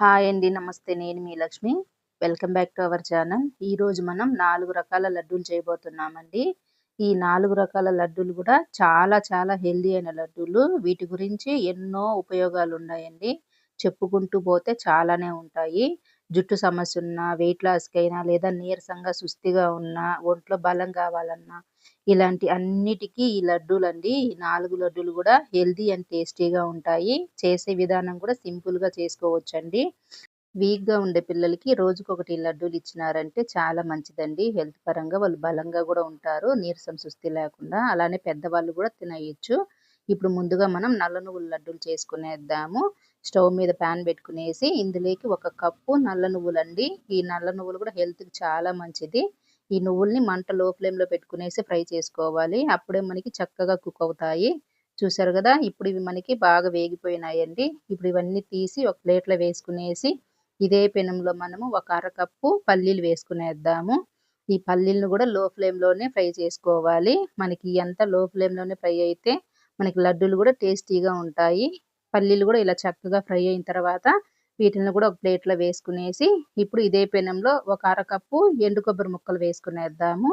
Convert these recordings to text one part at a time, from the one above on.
Hi అండి. నమస్తే. నేను మీ Lakshmi. Welcome back to our channel. ఈరోజు మనం 4 రకాల లడ్డూలు చేయబోతున్నామండి. ఈ 4 రకాల లడ్డూలు కూడా చాలా చాలా హెల్తీ అయిన లడ్డూలు. వీటి గురించి ఎన్నో ఉపయోగాలున్నాయండి. చెప్పుకుంటూ పోతే చాలానే ఉంటాయి. జుట్టు సమస్యున్నా, వెయిట్ లాస్‌కైనా లేదా నీరసంగా, సుస్థిగా ఉన్నా, ఒంట్లో బలం కావాలన్నా ఇలాంటి అన్నిటికి ఈ లడ్డూలండి. ఈ 4 లడ్డూలు గూడా హెల్తీ అండ్ టేస్టీగా ఉంటాయి. చేసే విధానం కూడా సింపుల్‌గా చేసుకోవచ్చండి. వీక్‌గా ఉండే పిల్లలకి రోజుకొకటి లడ్డూలు ఇచ్చినారంటే చాలా మంచిదండి. హెల్త్ పరంగా వాళ్ళు బలంగా గూడా ఉంటారు. నీరసం, సుస్థి లేకుండా. అలానే పెద్దవాళ్ళు గూడా తినేయొచ్చు. ఇప్పుడు ముందుగా మనం నల్ల నువ్వుల లడ్డూలు చేసుకునేద్దాము. స్టవ్ మీద పాన్ పెట్టుకునేసి ఇందులోకి ఒక కప్పు నల్ల నువ్వులండి. ఈ నల్ల నువ్వులు కూడా హెల్త్‌కి చాలా మంచిది. ఈ నువ్వుల్ని మంట లో ఫ్లేమ్‌లో పెట్టుకునేసి ఫ్రై చేసుకోవాలి. అప్పుడే మనకి చక్కగా కుక్ అవుతాయి. చూసారు గదా! ఇప్పుడు ఇవి మనకి బాగా వేగిపోయినాయండి. ఇప్పుడు ఇవన్నీ తీసి ఒక ప్లేట్‌లో వేసుకునేసి, ఇదే పెనంలో మనము ఒక అరకప్పు పల్లీలు వేసుకునేద్దాము. ఈ పల్లీలను గూడా లో ఫ్లేమ్‌లోనే ఫ్రై చేసుకోవాలి. మనకి ఎంత లో ఫ్లేమ్‌లోనే ఫ్రై అయితే, మనకి లడ్డూలు గూడా టేస్టీగా ఉంటాయి. పల్లీలు గూడా ఇలా చక్కగా ఫ్రై అయిన తర్వాత, వీటిల్ని గూడా ఒక ప్లేట్‌లో వేసుకునేసి, ఇప్పుడు ఇదే పెనంలో ఒక అరకప్పు ఎండు కొబ్బరి ముక్కలు వేసుకునేద్దాము.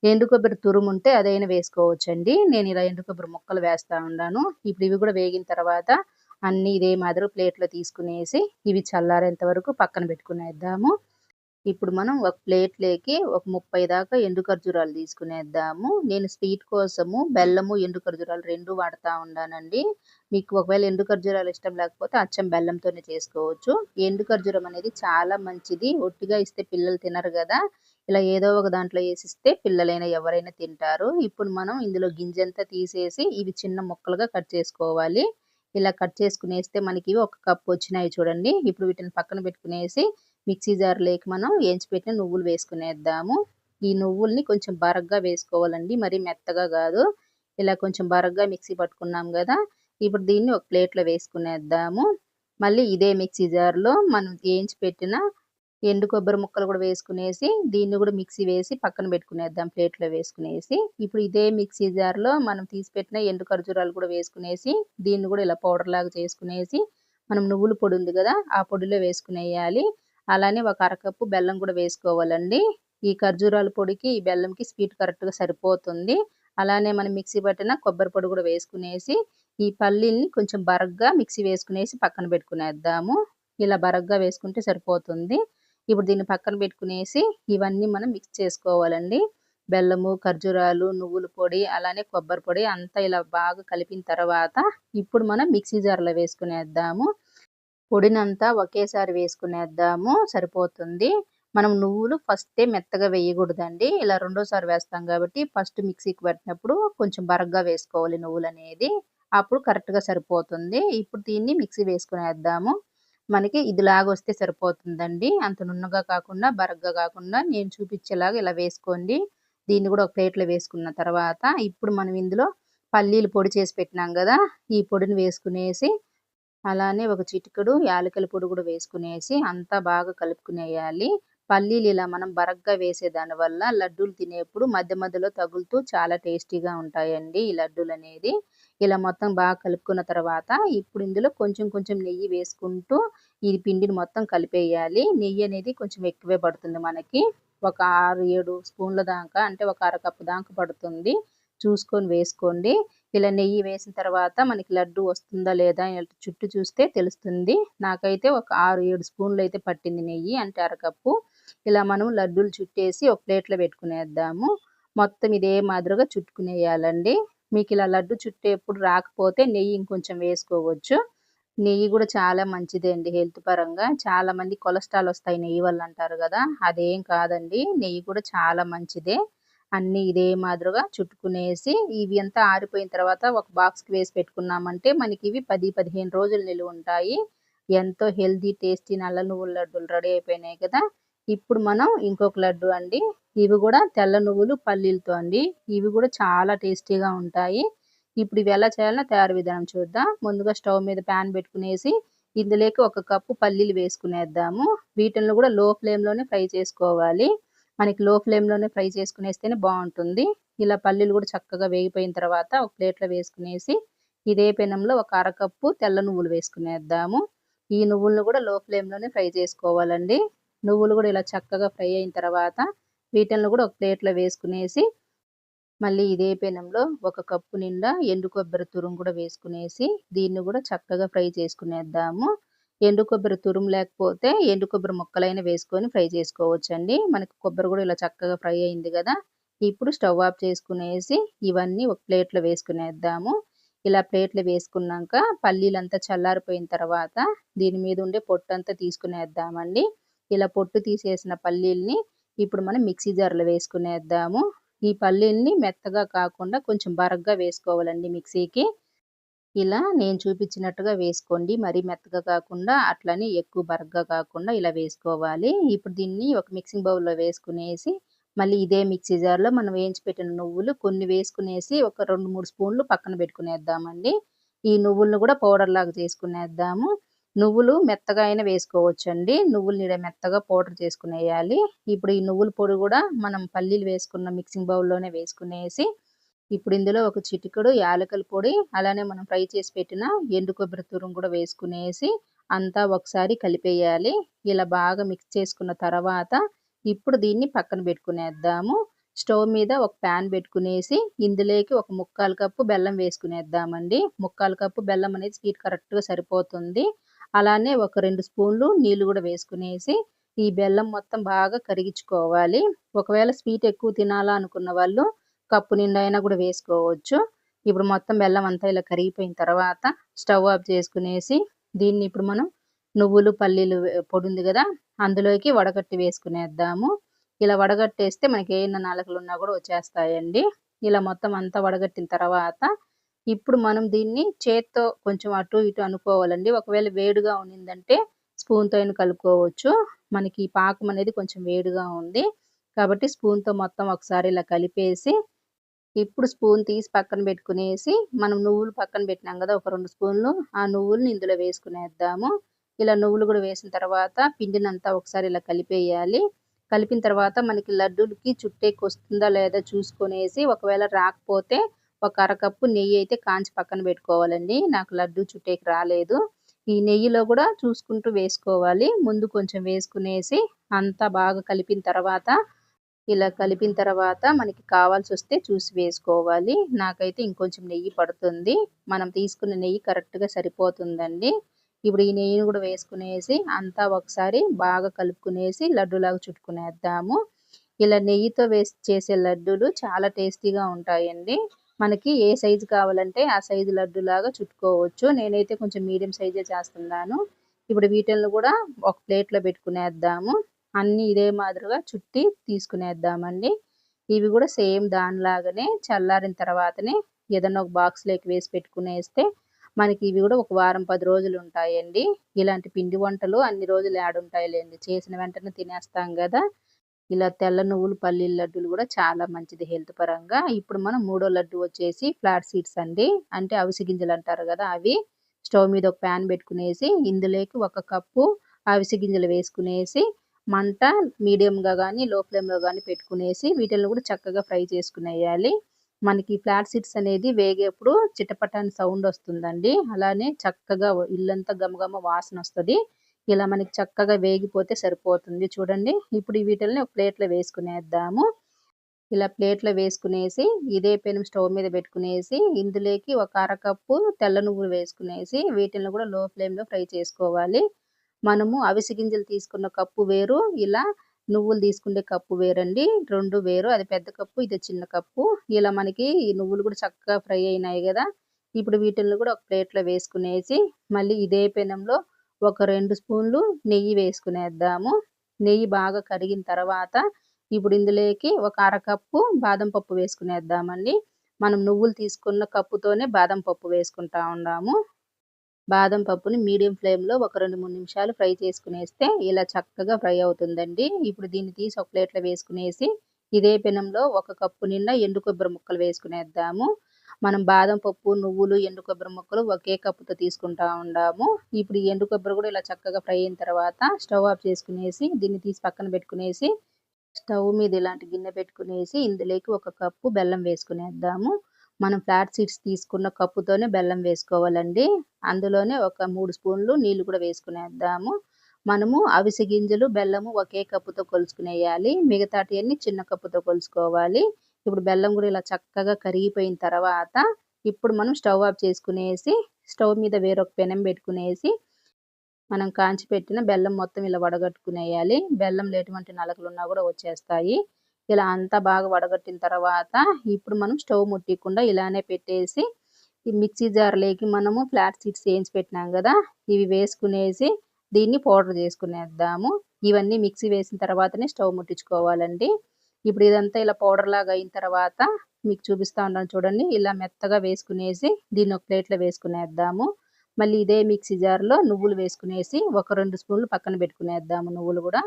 ఎండు కొబ్బరి తురుముంటే అదైనా వేసుకోవచ్చండి. నేను ఇలా ఎండు కొబ్బరి ముక్కలు వేస్తా ఉండాను. ఇప్పుడు ఇవి కూడా వేగిన తర్వాత అన్నీ ఇదే మాదిరి ప్లేట్‌లో తీసుకునేసి, ఇవి చల్లారేంత వరకు పక్కన పెట్టుకునేద్దాము. ఇప్పుడు మనం ఒక ప్లేట్‌లోకి ఒక 30 దాకా ఎండు ఖర్జూరాలు తీసుకునేద్దాము. నేను స్వీట్ కోసము బెల్లము, ఎండు ఖర్జూరాలు 2 వాడతా ఉండానండి. మీకు ఒకవేళ ఎండు ఖర్జూరాలు ఇష్టం లేకపోతే అచ్చం బెల్లంతోనే చేసుకోవచ్చు. ఎండు ఖర్జూరం అనేది చాలా మంచిది. ఒట్టిగా ఇస్తే పిల్లలు తినరు గదా! ఇలా ఏదో ఒక దాంట్లో ఏసిస్తే పిల్లలైనా ఎవరైనా తింటారు. ఇప్పుడు మనం ఇందులో గింజంతా తీసేసి ఇవి చిన్న ముక్కలుగా కట్ చేసుకోవాలి. ఇలా కట్ చేసుకునేస్తే మనకి ఒక కప్ వచ్చినాయి చూడండి. ఇప్పుడు వీటిని పక్కన పెట్టుకునేసి మిక్సీ జార్‌లోకి మనం ఏంచిపెట్టిన నువ్వులు వేసుకునేద్దాము. ఈ నువ్వుల్ని కొంచెం బరగ్గా వేసుకోవాలండి. మరీ మెత్తగా గాదు. ఇలా కొంచెం బరగ్గా మిక్సీ పట్టుకున్నాం గదా! ఇప్పుడు దీన్ని ఒక ప్లేట్‌లో వేసుకునేద్దాము. మళ్ళీ ఇదే మిక్సీ జార్‌లో మనం ఏంచిపెట్టిన ఎండు కొబ్బరి ముక్కలు గూడా వేసుకునేసి, దీన్ని గూడా మిక్సీ వేసి పక్కన పెట్టుకునేద్దాం ప్లేట్‌లో వేసుకునేసి. ఇప్పుడు ఇదే మిక్సీ జార్‌లో మనం తీసిపెట్టిన ఎండు ఖర్జూరాలు కూడా వేసుకునేసి, దీన్ని గూడా ఇలా పౌడర్‌లాగా చేసుకునేసి, మనం నువ్వుల పొడి ఉంది గదా! ఆ పొడిలో వేసుకునేయాలి. అలానే ఒక అరకప్పు బెల్లం గూడా వేసుకోవాలండి. ఈ ఖర్జూరాల పొడికి, ఈ బెల్లంకి స్వీట్ కరెక్ట్‌గా సరిపోతుంది. అలానే మనం మిక్సీ పట్టిన కొబ్బరి పొడి గూడా వేసుకునేసి, ఈ పల్లీల్ని కొంచెం బరగ్గా మిక్సీ వేసుకునేసి పక్కన పెట్టుకునేద్దాము. ఇలా బరగ్గా వేసుకుంటే సరిపోతుంది. ఇప్పుడు దీన్ని పక్కన పెట్టుకునేసి, ఇవన్నీ మనం మిక్స్ చేసుకోవాలండి. బెల్లము, ఖర్జూరాలు, నువ్వుల పొడి, అలానే కొబ్బరి పొడి అంతా ఇలా బాగా కలిపిన తర్వాత, ఇప్పుడు మనం మిక్సీ జార్‌లో వేసుకునేద్దాము. పొడినంతా ఒకేసారి వేసుకునేద్దాము. సరిపోతుంది. మనం నువ్వులు ఫస్టే మెత్తగా వేయగూడదండి. ఇలా రెండోసారి వేస్తాం గాబట్టి, ఫస్ట్ మిక్సీకి పట్టినప్పుడు కొంచెం బరగ్గా వేసుకోవాలి నువ్వులనేది. అప్పుడు కరెక్ట్‌గా సరిపోతుంది. ఇప్పుడు దీన్ని మిక్సీ వేసుకునేద్దాము. మనకి ఇదిలాగొస్తే సరిపోతుందండి. అంత నున్నగా కాకుండా, బరగ్గా కాకుండా నేను చూపిచ్చేలాగా ఇలా వేసుకోండి. దీన్ని గూడా ఒక ప్లేట్‌లో వేసుకున్న తర్వాత, ఇప్పుడు మనం ఇందులో పల్లీలు పొడి చేసి పెట్టినాం గదా! ఈ పొడిని వేసుకునేసి అలానే ఒక చిటికెడు యాలకుల పొడి గూడా వేసుకునేసి అంతా బాగా కలుపుకునేయాలి. పల్లీలు ఇలా మనం బరగ్గా వేసేదాని వల్ల లడ్డూలు తినేప్పుడు మధ్య మధ్యలో తగులుతూ చాలా టేస్టీగా ఉంటాయండి ఈ లడ్డూలనేది. ఇలా మొత్తం బాగా కలుపుకున్న తర్వాత ఇప్పుడు ఇందులో కొంచెం కొంచెం నెయ్యి వేసుకుంటూ ఈ పిండిని మొత్తం కలిపేయాలి. నెయ్యి అనేది కొంచెం ఎక్కువే పడుతుంది మనకి. ఒక 6, 7 స్పూన్ల దాకా అంటే ఒక అరకప్పు దాకా పడుతుంది. చూసుకొని వేసుకోండి. ఇలా నెయ్యి వేసిన తర్వాత మనకి లడ్డు వస్తుందా లేదా చుట్టూ చూస్తే తెలుస్తుంది. నాకైతే ఒక 6, 7 స్పూన్‌లయితే పట్టింది నెయ్యి. అంటే అరకప్పు. ఇలా మనం లడ్డూలు చుట్టేసి ఒక ప్లేట్‌లో పెట్టుకునేద్దాము. మొత్తం ఇదే మాదిరిగా చుట్టుకునేయాలండి. మీకిలా లడ్డు చుట్టేప్పుడు రాకపోతే నెయ్యి ఇంకొంచెం వేసుకోవచ్చు. నెయ్యి గూడా చాలా మంచిదే అండి హెల్త్ పరంగా. చాలామంది కొలెస్ట్రాల్ ఒస్తాయి నెయ్యి వల్ల అంటారు గదా! అదేం కాదండి. నెయ్యి కూడా చాలా మంచిదే. అన్నీ ఇదే మాదిరిగా చుట్టుకునేసి, ఇవి అంతా ఆరిపోయిన తర్వాత ఒక బాక్స్‌కి వేసి పెట్టుకున్నామంటే, మనకివి 10, 15 రోజులు నిలువుంటాయి. ఎంతో హెల్తీ, టేస్టీ నల్ల నువ్వుల లడ్డూలు రెడీ అయిపోయినాయి కదా! ఇప్పుడు మనం ఇంకొక లడ్డు అండి. ఇవి గూడా తెల్ల నువ్వులు, పల్లీలతో అండి. ఇవి గూడా చాలా టేస్టీగా ఉంటాయి. ఇప్పుడు ఇవి ఎలా చేయాలో తయారీ విధానం చూద్దాం. ముందుగా స్టవ్ మీద పాన్ పెట్టుకునేసి, ఇందులోకి ఒక కప్పు పల్లీలు వేసుకునేద్దాము. వీటిల్ని గూడా లో ఫ్లేమ్‌లోనే ఫ్రై చేసుకోవాలి. మనకి లో ఫ్లేమ్‌లోనే ఫ్రై చేసుకునేస్తేనే బావుంటుంది. ఇలా పల్లీలు గూడా చక్కగా వేగిపోయిన తర్వాత ఒక ప్లేట్‌లో వేసుకునేసి, ఇదే పెనంలో ఒక అరకప్పు తెల్ల నువ్వులు వేసుకునేద్దాము. ఈ నువ్వులను కూడా లో ఫ్లేమ్‌లోనే ఫ్రై చేసుకోవాలండి. నువ్వులు కూడా ఇలా చక్కగా ఫ్రై అయిన తర్వాత వీటిల్ని కూడా ఒక ప్లేట్‌లో వేసుకునేసి మళ్ళీ ఇదే పెనంలో ఒక కప్పు నిండా ఎండు కొబ్బరి తురుము కూడా వేసుకునేసి దీన్ని కూడా చక్కగా ఫ్రై చేసుకునేద్దాము. ఎండు కొబ్బరి తురుము లేకపోతే ఎండు కొబ్బరి ముక్కలైనా వేసుకొని ఫ్రై చేసుకోవచ్చండి. మనకి కొబ్బరి కూడా ఇలా చక్కగా ఫ్రై అయింది కదా! ఇప్పుడు స్టవ్ ఆఫ్ చేసుకునేసి ఇవన్నీ ఒక ప్లేట్‌లో వేసుకునేద్దాము. ఇలా ప్లేట్‌లో వేసుకున్నాక పల్లీలంతా చల్లారిపోయిన తర్వాత దీని మీద ఉండే పొట్టంతా తీసుకునేద్దామండి. ఇలా పొట్టు తీసేసిన పల్లీల్ని ఇప్పుడు మనం మిక్సీ జార్‌లో వేసుకునేద్దాము. ఈ పల్లీల్ని మెత్తగా కాకుండా కొంచెం బరగ్గా వేసుకోవాలండి మిక్సీకి. ఇలా నేను చూపించినట్టుగా వేసుకోండి. మరీ మెత్తగా కాకుండా అట్లని ఎక్కువ బరగ్గా కాకుండా ఇలా వేసుకోవాలి. ఇప్పుడు దీన్ని ఒక మిక్సింగ్ బౌల్‌లో వేసుకునేసి మళ్ళీ ఇదే మిక్సీ జార్‌లో మనం వేయించి పెట్టిన నువ్వులు కొన్ని వేసుకునేసి ఒక 2, 3 స్పూన్లు పక్కన పెట్టుకునేద్దామండి. ఈ నువ్వులను కూడా పౌడర్‌లాగా చేసుకునేద్దాము. నువ్వులు మెత్తగా అయినా వేసుకోవచ్చండి. నువ్వుల్ని ఇలా మెత్తగా పౌడర్ చేసుకునేయాలి. ఇప్పుడు ఈ నువ్వుల పొడి కూడా మనం పల్లీలు వేసుకున్న మిక్సింగ్ బౌల్‌లోనే వేసుకునేసి ఇప్పుడు ఇందులో ఒక చిటికెడు యాలకుల పొడి, అలానే మనం ఫ్రై చేసి పెట్టిన ఎండు కొబ్బరి తురుము కూడా వేసుకునేసి అంతా ఒకసారి కలిపేయాలి. ఇలా బాగా మిక్స్ చేసుకున్న తర్వాత ఇప్పుడు దీన్ని పక్కన పెట్టుకునేద్దాము. స్టవ్ మీద ఒక పాన్ పెట్టుకునేసి ఇందులోకి ఒక 3/4 కప్పు బెల్లం వేసుకునేద్దామండి. 3/4 కప్పు బెల్లం అనేది స్వీట్ కరెక్ట్‌గా సరిపోతుంది. అలానే ఒక 2 స్పూన్లు నీళ్లు కూడా వేసుకునేసి ఈ బెల్లం మొత్తం బాగా కరిగించుకోవాలి. ఒకవేళ స్వీట్ ఎక్కువ తినాలా అనుకున్న వాళ్ళు కప్పు నిండా అయినా కూడా వేసుకోవచ్చు. ఇప్పుడు మొత్తం బెల్లం అంతా ఇలా కరిగిపోయిన తర్వాత స్టవ్ ఆఫ్ చేసుకునేసి దీన్ని ఇప్పుడు మనం నువ్వులు, పల్లీలు పొడి ఉంది గదా! అందులోకి వడగట్టి వేసుకునేద్దాము. ఇలా వడగట్టేస్తే మనకి ఏయన్నా నలకలున్నా కూడా వచ్చేస్తాయండి. ఇలా మొత్తం అంతా వడగట్టిన తర్వాత ఇప్పుడు మనం దీన్ని చేత్తో కొంచెం అటు ఇటు అనుకోవాలండి. ఒకవేళ వేడిగా ఉన్నిందంటే స్పూన్‌తో అయినా కలుపుకోవచ్చు. మనకి ఈ పాకం అనేది కొంచెం వేడిగా ఉంది. కాబట్టి స్పూన్‌తో మొత్తం ఒకసారి ఇలా కలిపేసి ఇప్పుడు స్పూన్ తీసి పక్కన పెట్టుకునేసి, మనం నువ్వులు పక్కన పెట్టినాం గదా! ఒక 2 స్పూన్లు. ఆ నువ్వుల్ని ఇందులో వేసుకునేద్దాము. ఇలా నువ్వులు గూడా వేసిన తర్వాత పిండినంతా ఒకసారి ఇలా కలిపేయాలి. కలిపిన తర్వాత మనకి లడ్డూలకి చుట్టేకొస్తుందా లేదా చూసుకొనేసి, ఒకవేళ రాకపోతే ఒక అరకప్పు నెయ్యయితే కాంచి పక్కన పెట్టుకోవాలండి. నాకు లడ్డూ చుట్టేకి రాలేదు. ఈ నెయ్యిలో గూడా చూసుకుంటూ వేసుకోవాలి. ముందు కొంచెం వేసుకునేసి అంతా బాగా కలిపిన తర్వాత ఇలా కలిపిన తర్వాత మనకి కావాల్సొస్తే చూసి వేసుకోవాలి. నాకైతే ఇంకొంచెం నెయ్యి పడుతుంది. మనం తీసుకున్న నెయ్యి కరెక్ట్‌గా సరిపోతుందండి. ఇప్పుడు ఈ నెయ్యిని గూడా వేసుకునేసి అంతా ఒకసారి బాగా కలుపుకునేసి లడ్డూలాగా చుట్టుకునేద్దాము. ఇలా నెయ్యితో వేసి చేసే లడ్డూలు చాలా టేస్టీగా ఉంటాయండి. మనకి ఏ సైజు కావాలంటే ఆ సైజు లడ్డూలాగా చుట్టుకోవచ్చు. నేనైతే కొంచెం మీడియం సైజే చేస్తున్నాను. ఇప్పుడు వీటిల్ని గూడా ఒక ప్లేట్‌లో పెట్టుకునేద్దాము. అన్నీ ఇదే మాదిరిగా చుట్టి తీసుకునేద్దామండి. ఇవి గూడా సేమ్ దానిలాగానే చల్లారిన తర్వాతనే ఏదన్నా ఒక బాక్స్‌లోకి వేసి పెట్టుకునేస్తే మనకి ఇవి గూడా ఒక వారం, 10 రోజులుంటాయండి. ఇలాంటి పిండి వంటలు అన్ని రోజులు ఏడుంటాయిలెండి. చేసిన వెంటనే తినేస్తాం గదా! ఇలా తెల్ల నువ్వులు, పల్లీల లడ్డూలు గూడా చాలా మంచిది హెల్త్ పరంగా. ఇప్పుడు మనం మూడో లడ్డు వచ్చేసి ఫ్లాట్ సీడ్స్ అండి. అంటే అవిసె గింజలంటారు గదా! అవి. స్టవ్ మీద ఒక పాన్ పెట్టుకునేసి ఇందులోకి ఒక కప్పు అవిసె గింజలు వేసుకునేసి మంట మీడియంగా గానీ, లో ఫ్లేమ్‌లో గానీ పెట్టుకునేసి వీటిల్ని గూడా చక్కగా ఫ్రై చేసుకునేయాలి. మనకి ఫ్లాట్ సీడ్స్ అనేది వేగేప్పుడు చిటపట అని సౌండొస్తుందండి. అలానే చక్కగా ఇల్లంతా గమగమ వాసనొస్తది. ఇలా మనకి చక్కగా వేగిపోతే సరిపోతుంది చూడండి. ఇప్పుడు వీటిల్ని ఒక ప్లేట్‌లో వేసుకునేద్దాము. ఇలా ప్లేట్‌లో వేసుకునేసి ఇదే పెనం స్టవ్ మీద పెట్టుకునేసి ఇందులోకి ఒక అరకప్పు తెల్ల నువ్వులు వేసుకునేసి వీటిల్ని కూడా లో ఫ్లేమ్‌లో ఫ్రై చేసుకోవాలి. మనము అవిసె గింజలు తీసుకున్న కప్పు వేరు, ఇలా నువ్వులు తీసుకుండే కప్పు వేరండి. 2 వేరు. అది పెద్ద కప్పు, ఇది చిన్న కప్పు. ఇలా మనకి ఈ నువ్వులు కూడా చక్కగా ఫ్రై అయినాయి గదా! ఇప్పుడు వీటిల్ని కూడా ఒక ప్లేట్‌లో వేసుకునేసి మళ్ళీ ఇదే పెనంలో ఒక 2 స్పూన్లు నెయ్యి వేసుకునేద్దాము. నెయ్యి బాగా కరిగిన తర్వాత ఇప్పుడు ఇందులోకి ఒక అరకప్పు బాదం పప్పు వేసుకునేద్దామండి. మనం నువ్వులు తీసుకున్న కప్పుతోనే బాదం పప్పు వేసుకుంటా ఉండాము. బాదం పప్పుని మీడియం ఫ్లేమ్‌లో ఒక 2, 3 నిమిషాలు ఫ్రై చేసుకునేస్తే ఇలా చక్కగా ఫ్రై అవుతుందండి. ఇప్పుడు దీన్ని తీసి ఒక ప్లేట్‌లో వేసుకునేసి ఇదే పెనంలో ఒక కప్పు నిండా ఎండు కొబ్బరి ముక్కలు వేసుకునేద్దాము. మనం బాదం పప్పు, నువ్వులు, ఎండు కొబ్బరి ముక్కలు ఒకే కప్పుతో తీసుకుంటా ఉండాము. ఇప్పుడు ఈ ఎండు కొబ్బరి కూడా ఇలా చక్కగా ఫ్రై అయిన తర్వాత స్టవ్ ఆఫ్ చేసుకునేసి దీన్ని తీసి పక్కన పెట్టుకునేసి స్టవ్ మీద ఇలాంటి గిన్నె పెట్టుకునేసి ఇందులోకి ఒక కప్పు బెల్లం వేసుకునేద్దాము. మనం ఫ్లాట్ సీడ్స్ తీసుకున్న కప్పుతోనే బెల్లం వేసుకోవాలండి. అందులోనే ఒక 3 స్పూన్లు నీళ్లు కూడా వేసుకునేద్దాము. మనము అవిసె గింజలు, బెల్లము ఒకే కప్పుతో కొలుచుకునేయాలి. మిగతాటియన్నీ చిన్న కప్పుతో కొలుచుకోవాలి. ఇప్పుడు బెల్లం కూడా ఇలా చక్కగా కరిగిపోయిన తర్వాత, ఇప్పుడు మనం స్టవ్ ఆఫ్ చేసుకునేసి, స్టవ్ మీద వేరొక పెనం పెట్టుకునేసి, మనం కాంచి పెట్టిన బెల్లం మొత్తం ఇలా వడగట్టుకునేయాలి. బెల్లంలో ఎటువంటి నలకలున్నా కూడా వచ్చేస్తాయి. ఇలా అంతా బాగా వడగట్టిన తర్వాత, ఇప్పుడు మనం స్టవ్ ముట్టియకుండా ఇలానే పెట్టేసి, ఈ మిక్సీ జార్‌లోకి మనము ఫ్లాట్ సీడ్స్ ఏయించి పెట్టినాం గదా! ఇవి వేసుకునేసి, దీన్ని పౌడర్ చేసుకునేద్దాము. ఇవన్నీ మిక్సీ వేసిన తర్వాతనే స్టవ్ ముట్టించుకోవాలండి. ఇప్పుడు ఇదంతా ఇలా పౌడర్‌లాగా అయిన తర్వాత, మీకు చూపిస్తా ఉన్నాను చూడండి. ఇలా మెత్తగా వేసుకునేసి, దీన్ని ఒక ప్లేట్‌లో వేసుకునేద్దాము. మళ్ళీ ఇదే మిక్సీ జార్‌లో నువ్వులు వేసుకునేసి, ఒక 2 స్పూన్లు పక్కన పెట్టుకునేద్దాము నువ్వులు గూడా.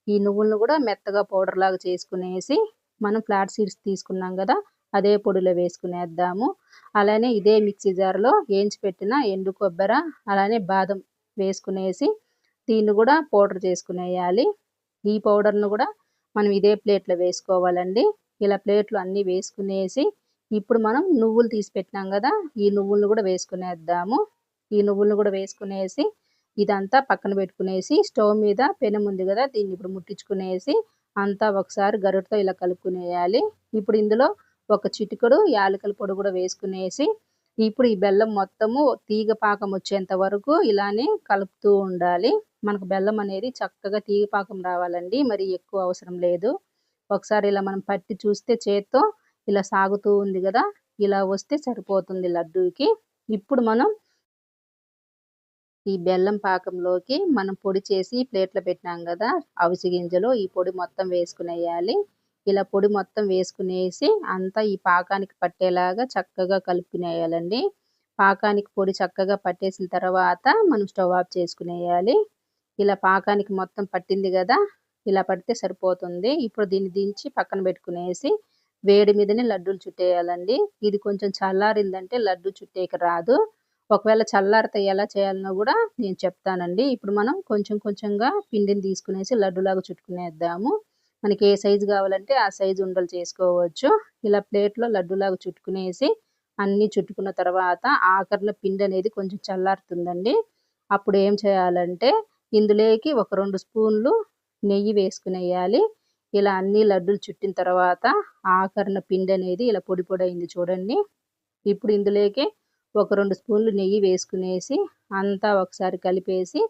ఈ నువ్వులను కూడా మెత్తగా పౌడర్‌లాగా చేసుకునేసి, మనం ఫ్లాట్ సీడ్స్ తీసుకున్నాం గదా! అదే పొడిలో వేసుకునేద్దాము. అలానే ఇదే మిక్సీ జార్‌లో ఏంచి పెట్టిన ఎండు కొబ్బెర, అలానే బాదం వేసుకునేసి, దీన్ని కూడా పౌడర్ చేసుకునేయాలి. ఈ పౌడర్‌ను కూడా మనం ఇదే ప్లేట్‌లో వేసుకోవాలండి. ఇలా ప్లేట్‌లో అన్నీ వేసుకునేసి, ఇప్పుడు మనం నువ్వులు తీసి పెట్టినాం గదా! ఈ నువ్వులను కూడా వేసుకునేద్దాము. ఈ నువ్వులను కూడా వేసుకునేసి, ఇదంతా పక్కన పెట్టుకునేసి, స్టవ్ మీద పెనం ఉంది గదా! దీన్ని ఇప్పుడు ముట్టించుకునేసి, అంతా ఒకసారి గరిటెతో ఇలా కలుపుకునేయాలి. ఇప్పుడు ఇందులో ఒక చిటికెడు యాలకుల పొడి కూడా వేసుకునేసి, ఇప్పుడు ఈ బెల్లం మొత్తము తీగ పాకం వచ్చేంత వరకు ఇలానే కలుపుతూ ఉండాలి. మనకు బెల్లం అనేది చక్కగా తీగ పాకం రావాలండి. మరి ఎక్కువ అవసరం లేదు. ఒకసారి ఇలా మనం పట్టి చూస్తే చేత్తో ఇలా సాగుతూ ఉంది గదా! ఇలా వస్తే సరిపోతుంది లడ్డూకి. ఇప్పుడు మనం ఈ బెల్లం పాకంలోకి మనం పొడి చేసి ప్లేట్‌లో పెట్టినాం గదా! అవిసె గింజలు, ఈ పొడి మొత్తం వేసుకునేయాలి. ఇలా పొడి మొత్తం వేసుకునేసి, అంతా ఈ పాకానికి పట్టేలాగా చక్కగా కలుపుకునేయాలండి. పాకానికి పొడి చక్కగా పట్టేసిన తర్వాత, మనం స్టవ్ ఆఫ్ చేసుకునేయాలి. ఇలా పాకానికి మొత్తం పట్టింది గదా! ఇలా పడితే సరిపోతుంది. ఇప్పుడు దీన్ని దించి పక్కన పెట్టుకునేసి, వేడి మీదనే లడ్డూలు చుట్టేయాలండి. ఇది కొంచెం చల్లారిందంటే లడ్డూ చుట్టేకి రాదు. ఒకవేళ చల్లారితే ఎలా చేయాలనో గూడా నేను చెప్తానండి. ఇప్పుడు మనం కొంచెం కొంచెంగా పిండిని తీసుకునేసి లడ్డూలాగా చుట్టుకునేద్దాము. మనకి ఏ సైజు గావాలంటే ఆ సైజు ఉండలు చేసుకోవచ్చు. ఇలా ప్లేట్‌లో లడ్డూలాగా చుట్టుకునేసి, అన్నీ చుట్టుకున్న తర్వాత ఆఖరిన పిండనేది కొంచెం చల్లారుతుందండి. అప్పుడు ఏం చేయాలంటే, ఇందులోకి ఒక 2 స్పూన్లు నెయ్యి వేసుకునేయాలి. ఇలా అన్ని లడ్డూలు చుట్టిన తర్వాత ఆఖరిన పిండనేది ఇలా పొడి పొడయింది చూడండి. ఇప్పుడు ఇందులోకి ఒక 2 స్పూన్లు నెయ్యి వేసుకునేసి, అంతా ఒకసారి కలిపేసి,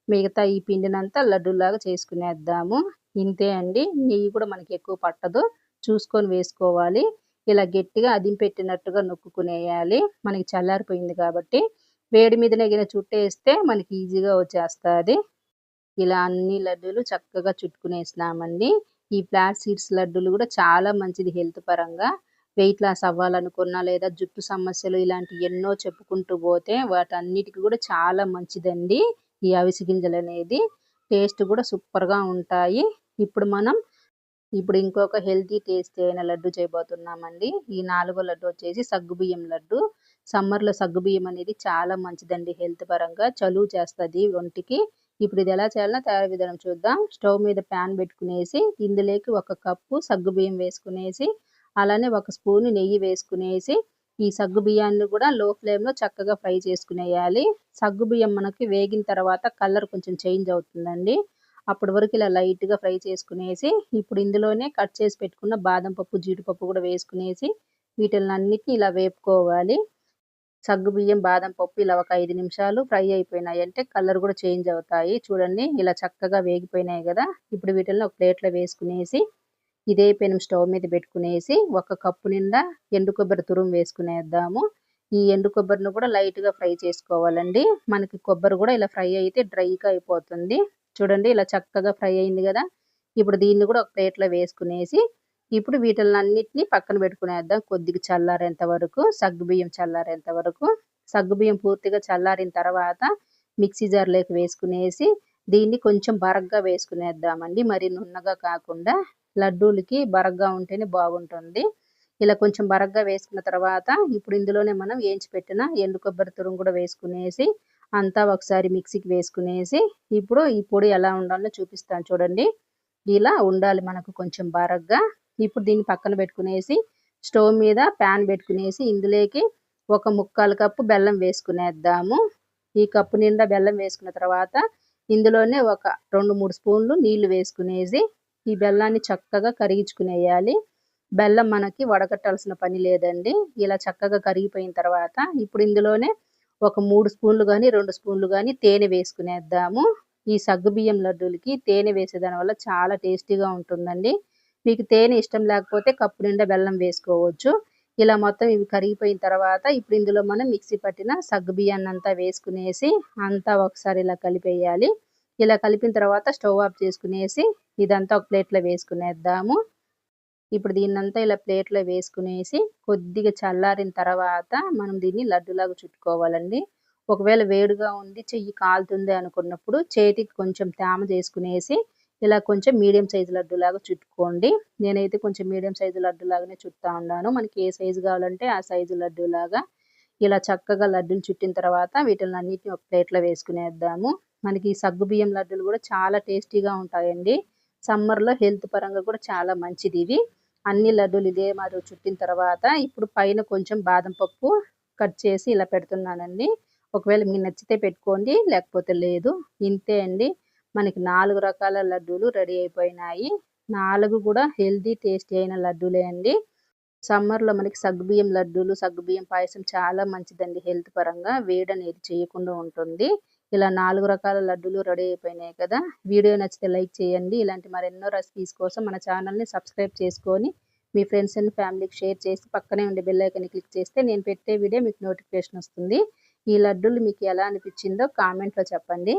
మిగతా ఈ పిండినంతా లడ్డూలాగా చేసుకునేద్దాము. ఇంతే అండి. నెయ్యి కూడా మనకి ఎక్కువ పట్టదు. చూసుకొని వేసుకోవాలి. ఇలా గట్టిగా అదింపెట్టినట్టుగా నొక్కుకునేయాలి. మనకి చల్లారిపోయింది కాబట్టి. వేడి మీదనే గిన చుట్టేస్తే మనకి ఈజీగా వచ్చేస్తాది. ఇలా అన్ని లడ్డూలు చక్కగా చుట్టుకునేసినామండి. ఈ ఫ్లాట్ సీడ్స్ లడ్డూలు గూడా చాలా మంచిది హెల్త్ పరంగా. వెయిట్ లాస్ అవ్వాలనుకున్నా, లేదా జుట్టు సమస్యలు ఇలాంటియి ఎన్నో చెప్పుకుంటూ పోతే వాటన్నిటికి గూడా చాలా మంచిదండి ఈ అవిసె గింజలనేది. టేస్ట్ గూడా సూపర్‌గా ఉంటాయి. ఇప్పుడు మనం ఇప్పుడు ఇంకొక హెల్తీ టేస్టీ అయిన లడ్డు చేయబోతున్నామండి. ఈ నాలుగో లడ్డు వచ్చేసి సగ్గుబియ్యం లడ్డు. సమ్మర్‌లో సగ్గుబియ్యం అనేది చాలా మంచిదండి హెల్త్ పరంగా. చలువ చేస్తది ఒంటికి. ఇప్పుడు ఇది ఎలా చేయాలో తయారీ విధానం చూద్దాం. స్టవ్ మీద ప్యాన్ పెట్టుకునేసి, ఇందులోకి ఒక కప్పు సగ్గుబియ్యం వేసుకునేసి, అలానే ఒక స్పూను నెయ్యి వేసుకునేసి, ఈ సగ్గుబియ్యాన్ని కూడా లో ఫ్లేమ్‌లో చక్కగా ఫ్రై చేసుకునేయాలి. సగ్గుబియ్యం మనకి వేగిన తర్వాత కలర్ కొంచెం చేంజ్ అవుతుందండి. అప్పటి వరకు ఇలా లైట్‌గా ఫ్రై చేసుకునేసి, ఇప్పుడు ఇందులోనే కట్ చేసి పెట్టుకున్న బాదం పప్పు, జీడిపప్పు కూడా వేసుకునేసి, వీటిలన్నిటిని ఇలా వేపుకోవాలి. సగ్గుబియ్యం, బాదం పప్పు ఇలా ఒక 5 నిమిషాలు ఫ్రై అయిపోయినాయంటే కలర్ కూడా చేంజ్ అవుతాయి. చూడండి ఇలా చక్కగా వేగిపోయినాయి గదా! ఇప్పుడు వీటిల్ని ఒక ప్లేట్‌లో వేసుకునేసి, ఇదే పెనం స్టవ్ మీద పెట్టుకునేసి, ఒక కప్పు నిండా ఎండు కొబ్బరి తురుము వేసుకునేద్దాము. ఈ ఎండు కొబ్బరిని కూడా లైట్‌గా ఫ్రై చేసుకోవాలండి. మనకి కొబ్బరి కూడా ఇలా ఫ్రై అయితే డ్రైగా అయిపోతుంది. చూడండి ఇలా చక్కగా ఫ్రై అయింది గదా! ఇప్పుడు దీన్ని కూడా ఒక ప్లేట్‌లో వేసుకునేసి, ఇప్పుడు వీటిలన్నిటిని పక్కన పెట్టుకునేద్దాం కొద్దిగా చల్లారేంత వరకు. సగ్గుబియ్యం చల్లారేంత వరకు. సగ్గుబియ్యం పూర్తిగా చల్లారిన తర్వాత మిక్సీ జార్‌లోకి వేసుకునేసి, దీన్ని కొంచెం బరగ్గా వేసుకునేద్దామండి. మరి నున్నగా కాకుండా లడ్డూలకి బరగ్గా ఉంటేనే బాగుంటుంది. ఇలా కొంచెం బరగ్గా వేసుకున్న తర్వాత, ఇప్పుడు ఇందులోనే మనం ఏంచి పెట్టిన ఎండు కొబ్బరి తురుము కూడా వేసుకునేసి, అంతా ఒకసారి మిక్సీకి వేసుకునేసి, ఇప్పుడు ఈ పొడి ఎలా ఉండాలో చూపిస్తాను చూడండి. ఇలా ఉండాలి మనకు కొంచెం బరగ్గా. ఇప్పుడు దీన్ని పక్కన పెట్టుకునేసి, స్టవ్ మీద ప్యాన్ పెట్టుకునేసి ఇందులోకి ఒక 3/4 కప్పు బెల్లం వేసుకునేద్దాము. ఈ కప్పు నిండా బెల్లం వేసుకున్న తర్వాత ఇందులోనే ఒక 2, 3 స్పూన్లు నీళ్లు వేసుకునేసి ఈ బెల్లాన్ని చక్కగా కరిగించుకునేయాలి. బెల్లం మనకి వడకట్టాల్సిన పని లేదండి. ఇలా చక్కగా కరిగిపోయిన తర్వాత ఇప్పుడు ఇందులోనే ఒక 3 స్పూన్లు గాని, 2 స్పూన్లు గాని తేనె వేసుకునేద్దాము. ఈ సగ్గుబియ్యం లడ్డూలకి తేనె వేసేదాని వల్ల చాలా టేస్టీగా ఉంటుందండి. మీకు తేనె ఇష్టం లేకపోతే కప్పు నిండా బెల్లం వేసుకోవచ్చు. ఇలా మొత్తం ఇవి కరిగిపోయిన తర్వాత ఇప్పుడు ఇందులో మనం మిక్సీ పట్టిన సగ్గుబియ్యాన్నంతా వేసుకునేసి అంతా ఒకసారి ఇలా కలిపేయాలి. ఇలా కలిపిన తర్వాత స్టవ్ ఆఫ్ చేసుకునేసి ఇదంతా ఒక ప్లేట్‌లో వేసుకునేద్దాము. ఇప్పుడు దీన్నంతా ఇలా ప్లేట్‌లో వేసుకునేసి కొద్దిగా చల్లారిన తర్వాత మనం దీన్ని లడ్డూలాగా చుట్టుకోవాలండి. ఒకవేళ వేడిగా ఉంది, చెయ్యి కాలుతుంది అనుకున్నప్పుడు చేతికి కొంచెం తేమ చేసుకునేసి ఇలా కొంచెం మీడియం సైజు లడ్డూలాగా చుట్టుకోండి. నేనైతే కొంచెం మీడియం సైజు లడ్డూలాగానే చుడతా ఉన్నాను. మనకి ఏ సైజు కావాలంటే ఆ సైజు లడ్డూలాగా ఇలా చక్కగా లడ్డూలు చుట్టిన తర్వాత వీటిలన్నిటిని ఒక ప్లేట్‌లో వేసుకునేద్దాము. మనకి ఈ సగ్గుబియ్యం లడ్డూలు కూడా చాలా టేస్టీగా ఉంటాయండి. సమ్మర్‌లో హెల్త్ పరంగా కూడా చాలా మంచిదివి. అన్ని లడ్డూలు ఇదే మాదిరి చుట్టిన తర్వాత ఇప్పుడు పైన కొంచెం బాదం పప్పు కట్ చేసి ఇలా పెడుతున్నానండి. ఒకవేళ మీకు నచ్చితే పెట్టుకోండి, లేకపోతే లేదు. ఇంతే అండి. మనకి 4 రకాల లడ్డూలు రెడీ అయిపోయినాయి. 4 కూడా హెల్తీ, టేస్టీ అయిన లడ్డూలే అండి. సమ్మర్‌లో మనకి సగ్గుబియ్యం లడ్డూలు, సగ్గుబియ్యం పాయసం చాలా మంచిదండి హెల్త్ పరంగా. వేడనేది చేయకుండా ఉంటుంది. ఇలా 4 రకాల లడ్డూలు రెడీ అయిపోయినాయి కదా! వీడియో నచ్చితే లైక్ చేయండి. ఇలాంటి మరెన్నో రెసిపీస్ కోసం మన ఛానల్‌ని సబ్స్క్రైబ్ చేసుకొని, మీ ఫ్రెండ్స్ అండ్ ఫ్యామిలీకి షేర్ చేసి, పక్కనే ఉండే బెల్ ఐకాన్‌ని క్లిక్ చేస్తే నేను పెట్టే వీడియో మీకు నోటిఫికేషన్ వస్తుంది. ఈ లడ్డూలు మీకు ఎలా అనిపించిందో కామెంట్‌లో చెప్పండి.